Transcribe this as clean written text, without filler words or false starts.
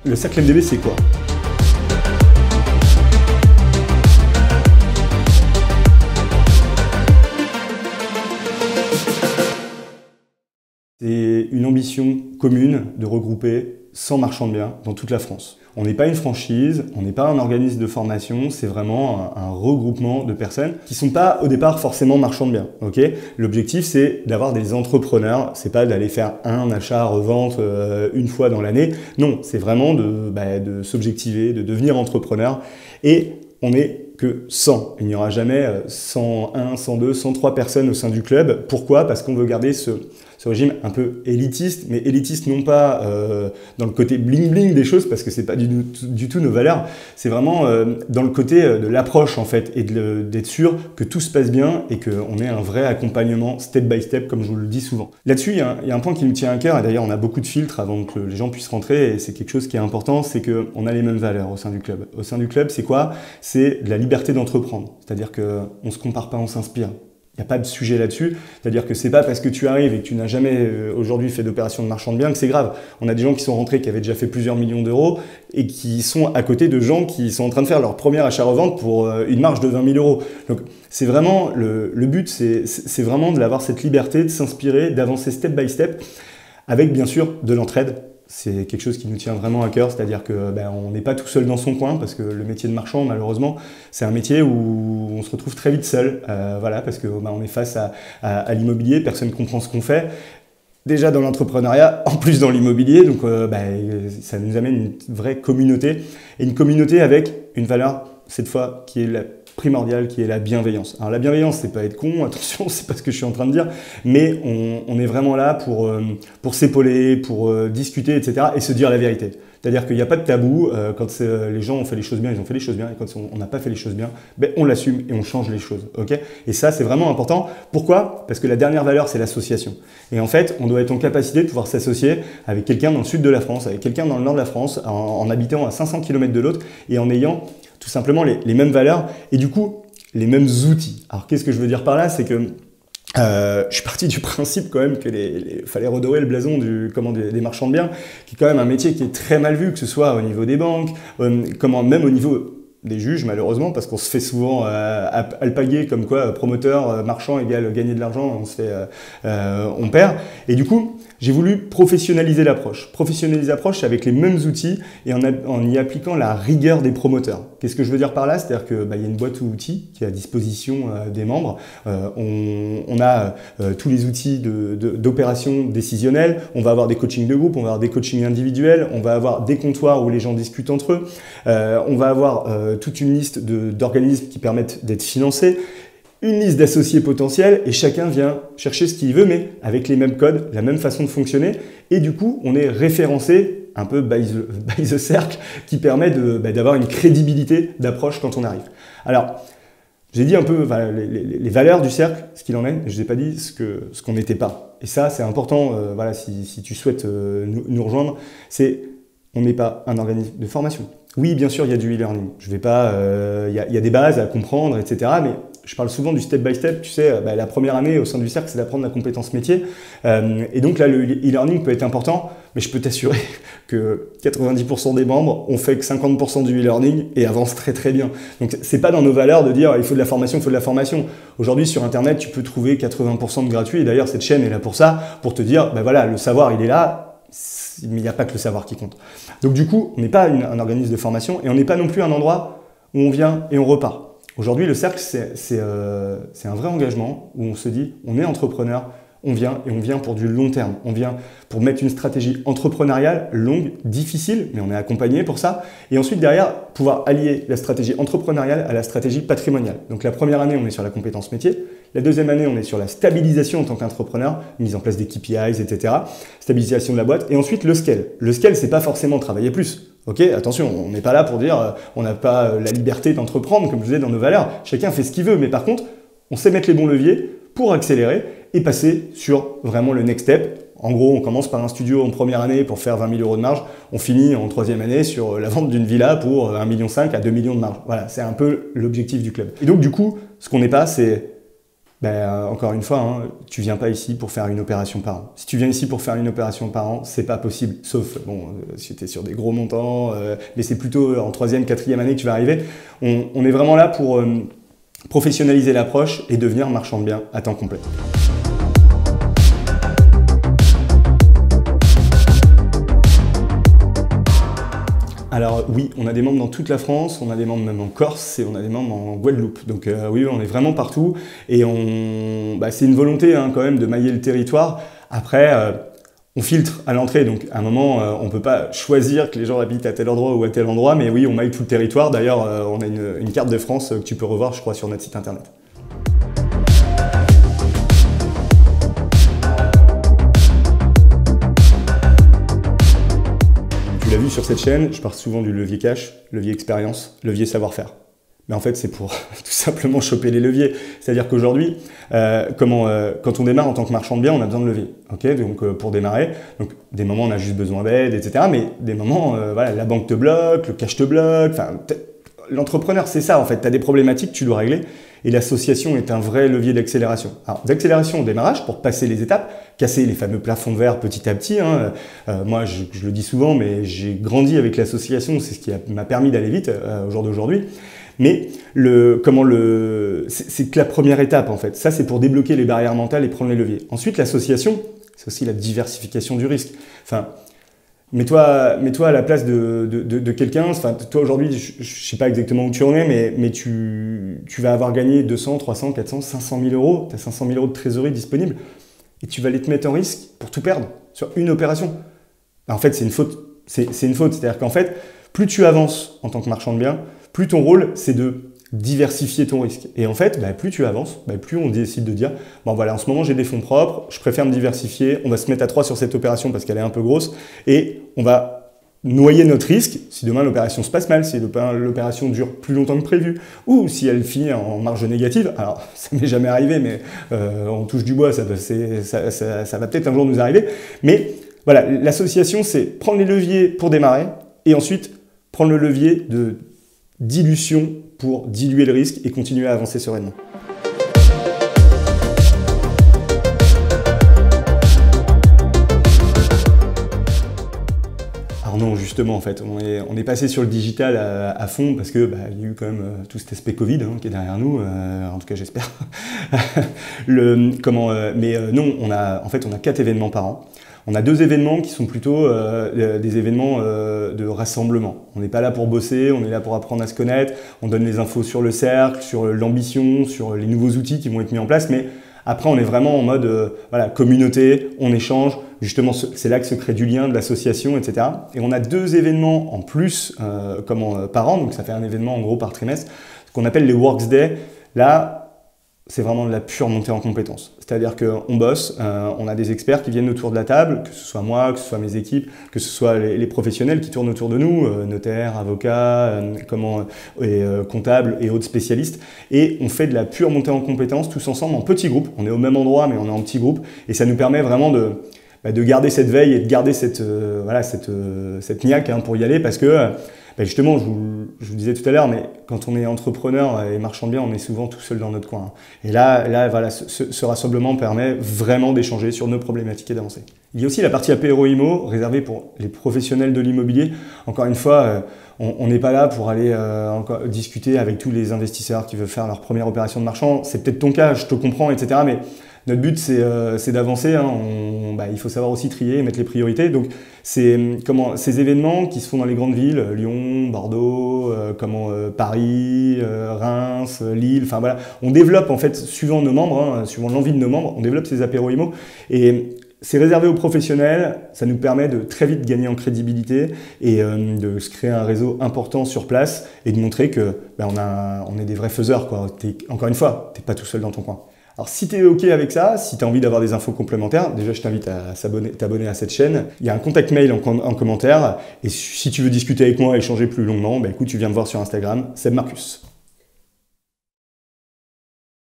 Le cercle MDB, c'est quoi? C'est une ambition commune de regrouper 100 marchands de biens dans toute la France. On n'est pas une franchise, on n'est pas un organisme de formation, c'est vraiment un regroupement de personnes qui ne sont pas au départ forcément marchands de biens. Okay, l'objectif, c'est d'avoir des entrepreneurs, c'est pas d'aller faire un achat-revente une fois dans l'année. Non, c'est vraiment de s'objectiver, de devenir entrepreneur. Et on n'est que 100. Il n'y aura jamais 101, 102, 103 personnes au sein du club. Pourquoi? Parce qu'on veut garder ce régime un peu élitiste, mais élitiste non pas dans le côté bling-bling des choses, parce que c'est pas du tout nos valeurs, c'est vraiment dans le côté de l'approche en fait, et d'être sûr que tout se passe bien et qu'on ait un vrai accompagnement step by step, comme je vous le dis souvent. Là-dessus, il y a un point qui me tient à cœur, et d'ailleurs on a beaucoup de filtres avant que les gens puissent rentrer, et c'est quelque chose qui est important, c'est qu'on a les mêmes valeurs au sein du club. Au sein du club, c'est quoi? C'est de la liberté d'entreprendre, c'est-à-dire qu'on ne se compare pas, on s'inspire. Il n'y a pas de sujet là-dessus, c'est-à-dire que c'est pas parce que tu arrives et que tu n'as jamais aujourd'hui fait d'opération de marchand de biens que c'est grave. On a des gens qui sont rentrés, qui avaient déjà fait plusieurs millions d'euros et qui sont à côté de gens qui sont en train de faire leur premier achat-revente pour une marge de 20 000 euros. Donc c'est vraiment le but, c'est vraiment d'avoir cette liberté, de s'inspirer, d'avancer step by step, avec bien sûr de l'entraide. C'est quelque chose qui nous tient vraiment à cœur, c'est-à-dire que on n'est pas tout seul dans son coin, parce que le métier de marchand, malheureusement, c'est un métier où on se retrouve très vite seul, voilà, parce que on est face à l'immobilier, personne ne comprend ce qu'on fait. Déjà dans l'entrepreneuriat, en plus dans l'immobilier, donc ça nous amène une vraie communauté, et une communauté avec une valeur, cette fois, qui est la primordiale, qui est la bienveillance. Alors la bienveillance, c'est pas être con, attention, c'est pas ce que je suis en train de dire, mais on est vraiment là pour s'épauler, pour discuter, etc. et se dire la vérité. C'est-à-dire qu'il n'y a pas de tabou, quand les gens ont fait les choses bien, ils ont fait les choses bien, et quand on n'a pas fait les choses bien, on l'assume et on change les choses. Okay, et ça, c'est vraiment important. Pourquoi? Parce que la dernière valeur, c'est l'association. Et en fait, on doit être en capacité de pouvoir s'associer avec quelqu'un dans le sud de la France, avec quelqu'un dans le nord de la France, en habitant à 500 km de l'autre, et en ayant tout simplement les mêmes valeurs et du coup les mêmes outils. Alors qu'est-ce que je veux dire par là? C'est que je suis parti du principe quand même que fallait redorer le blason des marchands de biens, qui est quand même un métier qui est très mal vu, que ce soit au niveau des banques, même au niveau des juges malheureusement, parce qu'on se fait souvent alpaguer comme quoi promoteur, marchand égale gagner de l'argent, on perd. Et du coup, j'ai voulu professionnaliser l'approche. Professionnaliser l'approche avec les mêmes outils et en y appliquant la rigueur des promoteurs. Qu'est-ce que je veux dire par là? C'est-à-dire qu'il y a une boîte outils qui est à disposition des membres. On a tous les outils d'opération décisionnelle. On va avoir des coachings de groupe, on va avoir des coachings individuels, on va avoir des comptoirs où les gens discutent entre eux. On va avoir toute une liste d'organismes qui permettent d'être financés. Une liste d'associés potentiels et chacun vient chercher ce qu'il veut, mais avec les mêmes codes, la même façon de fonctionner. Et du coup, on est référencé un peu by the circle qui permet d'avoir une crédibilité d'approche quand on arrive. Alors, j'ai dit un peu les valeurs du cercle, ce qu'il en est, je ne vous ai pas dit ce qu'on n'était pas. Et ça, c'est important, si tu souhaites nous rejoindre, on n'est pas un organisme de formation. Oui, bien sûr, il y a du e-learning. Je vais pas, il y a des bases à comprendre, etc. Mais je parle souvent du step by step. Tu sais, la première année au sein du cercle, c'est d'apprendre la compétence métier. Et donc là, le e-learning peut être important, mais je peux t'assurer que 90% des membres ont fait que 50% du e-learning et avancent très très bien. Donc c'est pas dans nos valeurs de dire il faut de la formation, il faut de la formation. Aujourd'hui, sur Internet, tu peux trouver 80% de gratuit. Et d'ailleurs, cette chaîne est là pour ça, pour te dire, le savoir, il est là. Mais il n'y a pas que le savoir qui compte. Donc du coup, on n'est pas un organisme de formation et on n'est pas non plus un endroit où on vient et on repart. Aujourd'hui, le cercle, c'est un vrai engagement où on se dit, on est entrepreneur, on vient pour du long terme. On vient pour mettre une stratégie entrepreneuriale longue, difficile, mais on est accompagné pour ça. Et ensuite, derrière, pouvoir allier la stratégie entrepreneuriale à la stratégie patrimoniale. Donc la première année, on est sur la compétence métier. La deuxième année, on est sur la stabilisation en tant qu'entrepreneur, mise en place des KPIs, etc. Stabilisation de la boîte. Et ensuite, le scale. Le scale, c'est pas forcément travailler plus. Ok, attention, on n'est pas là pour dire on n'a pas la liberté d'entreprendre, comme je disais dans nos valeurs. Chacun fait ce qu'il veut. Mais par contre, on sait mettre les bons leviers pour accélérer et passer sur vraiment le next step. En gros, on commence par un studio en première année pour faire 20 000 euros de marge. On finit en troisième année sur la vente d'une villa pour 1,5 million à 2 millions de marge. Voilà, c'est un peu l'objectif du club. Et donc, du coup, ce qu'on n'est pas, c'est Encore une fois, hein, tu viens pas ici pour faire une opération par an. Si tu viens ici pour faire une opération par an, c'est pas possible. Sauf, si tu es sur des gros montants, mais c'est plutôt en 3e, 4e année que tu vas arriver. On est vraiment là pour professionnaliser l'approche et devenir marchand de biens à temps complet. Alors oui, on a des membres dans toute la France, on a des membres même en Corse et on a des membres en Guadeloupe. Donc oui, on est vraiment partout et c'est une volonté hein, quand même de mailler le territoire. Après, on filtre à l'entrée, donc à un moment, on ne peut pas choisir que les gens habitent à tel endroit ou à tel endroit, mais oui, on maille tout le territoire. D'ailleurs, on a une carte de France que tu peux revoir, je crois, sur notre site internet. Tu l'as vu sur cette chaîne, je parle souvent du levier cash, levier expérience, levier savoir-faire. Mais en fait, c'est pour tout simplement choper les leviers. C'est-à-dire qu'aujourd'hui, quand on démarre en tant que marchand de biens, on a besoin de levier. Okay, donc pour démarrer, donc des moments on a juste besoin d'aide, etc. Mais des moments, la banque te bloque, le cash te bloque. L'entrepreneur, c'est ça en fait. Tu as des problématiques, tu dois régler. Et l'association est un vrai levier d'accélération. Alors, d'accélération au démarrage pour passer les étapes, casser les fameux plafonds de verre petit à petit. Hein. Moi, je le dis souvent, mais j'ai grandi avec l'association. C'est ce qui m'a permis d'aller vite au jour d'aujourd'hui. Mais c'est que la première étape en fait. Ça, c'est pour débloquer les barrières mentales et prendre les leviers. Ensuite, l'association, c'est aussi la diversification du risque. Enfin, mets-toi à la place de quelqu'un. Enfin, toi aujourd'hui, je ne sais pas exactement où tu en es, mais tu vas avoir gagné 200, 300, 400, 500 000 euros. Tu as 500 000 euros de trésorerie disponible et tu vas aller te mettre en risque pour tout perdre sur une opération. En fait, c'est une faute. C'est une faute. C'est-à-dire qu'en fait, plus tu avances en tant que marchand de biens, plus ton rôle, c'est de diversifier ton risque. Et en fait, plus tu avances, plus on décide de dire « Bon voilà, en ce moment j'ai des fonds propres, je préfère me diversifier, on va se mettre à 3 sur cette opération parce qu'elle est un peu grosse et on va noyer notre risque si demain l'opération se passe mal, si l'opération dure plus longtemps que prévu ou si elle finit en marge négative. » Alors, ça m'est jamais arrivé, mais on touche du bois, ça va peut-être un jour nous arriver. Mais voilà, l'association, c'est prendre les leviers pour démarrer et ensuite prendre le levier de dilution pour diluer le risque et continuer à avancer sereinement. Alors non, justement, en fait, on est passé sur le digital à fond parce que il y a eu quand même tout cet aspect Covid qui est derrière nous, en tout cas j'espère. Non, on a 4 événements par an. On a 2 événements qui sont plutôt des événements de rassemblement. On n'est pas là pour bosser, on est là pour apprendre à se connaître, on donne les infos sur le cercle, sur l'ambition, sur les nouveaux outils qui vont être mis en place, mais après on est vraiment en mode communauté, on échange, justement c'est là que se crée du lien, de l'association, etc. Et on a 2 événements en plus par an, donc ça fait un événement en gros par trimestre, ce qu'on appelle les Works Day. Là, c'est vraiment de la pure montée en compétences. C'est-à-dire qu'on bosse, on a des experts qui viennent autour de la table, que ce soit moi, que ce soit mes équipes, que ce soit les professionnels qui tournent autour de nous, notaires, avocats, comptables et autres spécialistes. Et on fait de la pure montée en compétences tous ensemble en petits groupes. On est au même endroit, mais on est en petits groupes. Et ça nous permet vraiment de garder cette veille et de garder cette niaque pour y aller parce que justement, je vous disais tout à l'heure, mais quand on est entrepreneur et marchand de biens, on est souvent tout seul dans notre coin. Et là voilà, ce rassemblement permet vraiment d'échanger sur nos problématiques et d'avancer. Il y a aussi la partie apéro IMO réservée pour les professionnels de l'immobilier. Encore une fois, on n'est pas là pour aller encore discuter avec tous les investisseurs qui veulent faire leur première opération de marchand. C'est peut-être ton cas, je te comprends, etc. Mais notre but, c'est d'avancer. Il faut savoir aussi trier et mettre les priorités. Donc, ces événements qui se font dans les grandes villes, Lyon, Bordeaux, Paris, Reims, Lille, enfin voilà, on développe en fait, suivant nos membres, suivant l'envie de nos membres, on développe ces apéros IMO. Et c'est réservé aux professionnels, ça nous permet de très vite gagner en crédibilité et de se créer un réseau important sur place et de montrer que on est des vrais faiseurs, quoi. Encore une fois, tu n'es pas tout seul dans ton coin. Alors si tu es OK avec ça, si tu as envie d'avoir des infos complémentaires, déjà je t'invite à t'abonner à cette chaîne. Il y a un contact mail en commentaire et si tu veux discuter avec moi et échanger plus longuement, écoute, tu viens me voir sur Instagram, Seb Marcus.